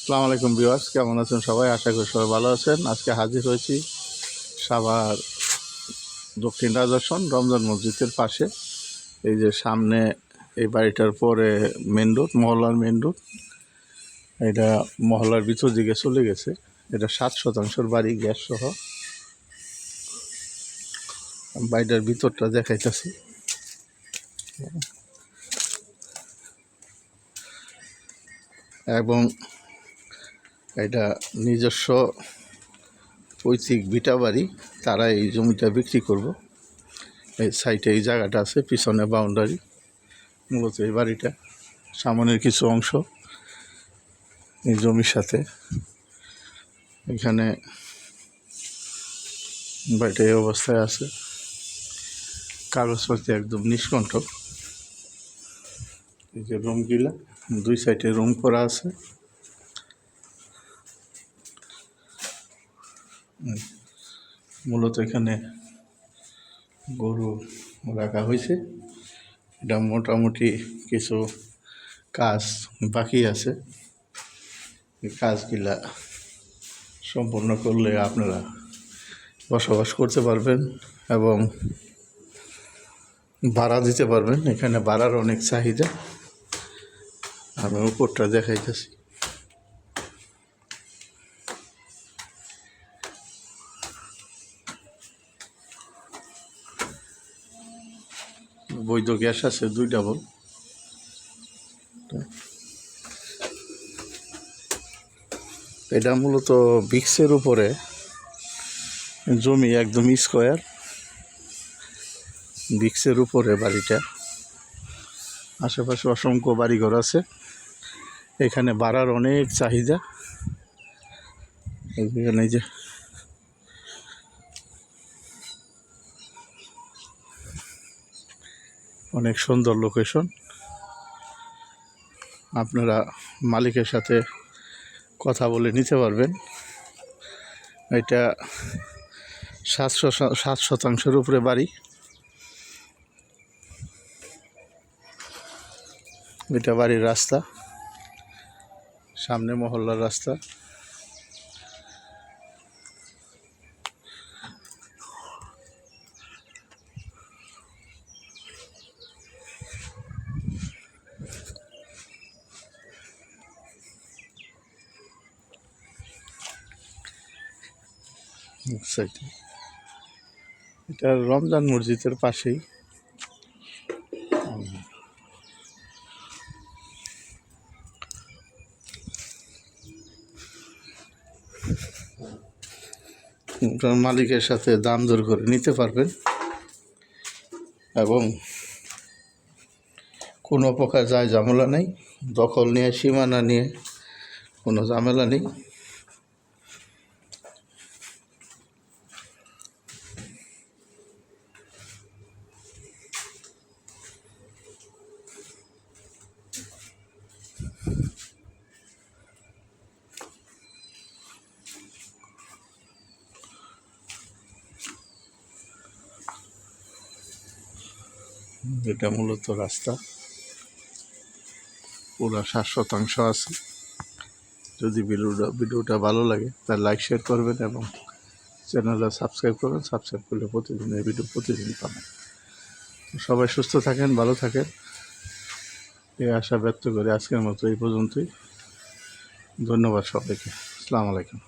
আসসালামু আলাইকুম ভিউয়ার্স, কেমন আছেন সবাই? আশা করি সবাই ভালো আছেন। আজকে হাজির হয়েছি সাভার দক্ষিণ রাজাসন রমজান মসজিদের পাশে। এই যে সামনে এই বাড়িটার পরে মেন রোড, মহল্লার মেন রোড। এটা মহল্লার ভিতর দিকে চলে গেছে। এটা 7% বাড়ি, গ্যাস সহ। বাড়িটার ভিতরটা দেখাইতেছি। এবং এটা নিজস্ব পৈতৃক ভিটা বাড়ি। তারা এই জমিটা বিক্রি করব। এই সাইডে এই জায়গাটা আছে, পিছনে বাউন্ডারি। মূলত এই বাড়িটা সামনের কিছু অংশ এই জমির সাথে। এখানে বাড়িটা এই অবস্থায় আছে, কাগজপত্র একদম নিষ্কণ্ঠ। এই যে রুমগুলা, 2 সাইডে রুম করা আছে। মূলত এখানে গরু রাখা হয়েছে। এটা মোটামুটি কিছু কাজ বাকি আছে। এই কাজগুলা সম্পূর্ণ করলে আপনারা বসবাস করতে পারবেন এবং ভাড়া দিতে পারবেন। এখানে ভাড়ার অনেক চাহিদা। আমি উপরটা দেখাইতেছি। বৈধ গ্যাস আছে 2 ডাবল। এটা মূলত ভিক্সের উপরে জমি, একদম স্কোয়ার। ভিক্সের উপরে বাড়িটা। আশেপাশে অসংখ্য বাড়িঘর আছে। এখানে ভাড়ার অনেক চাহিদা। এখানে যে অনেক সুন্দর লোকেশন। আপনারা মালিকের সাথে কথা বলে নিতে পারবেন। এটা 7% উপরে বাড়ি। এটা বাড়ির রাস্তা, সামনে মহল্লার রাস্তা। এটা রমজান মসজিদের পাশেই। মালিকের সাথে দাম দর করে নিতে পারবেন এবং কোনো প্রকার যায় ঝামেলা নেই। দখল নিয়ে, সীমানা নিয়ে কোনো ঝামেলা নেই। এটা মূলত রাস্তা, পুরো 7% আছে। যদি ভিডিওটা ভালো লাগে তাহলে লাইক শেয়ার করবেন এবং চ্যানেলটা সাবস্ক্রাইব করবেন। সাবস্ক্রাইব করলে প্রতিদিন এই ভিডিও প্রতিদিন পাবেন। সবাই সুস্থ থাকেন, ভালো থাকেন, এই আশা ব্যক্ত করে আজকের মতো এই পর্যন্তই। ধন্যবাদ সবাইকে। আসসালামু আলাইকুম।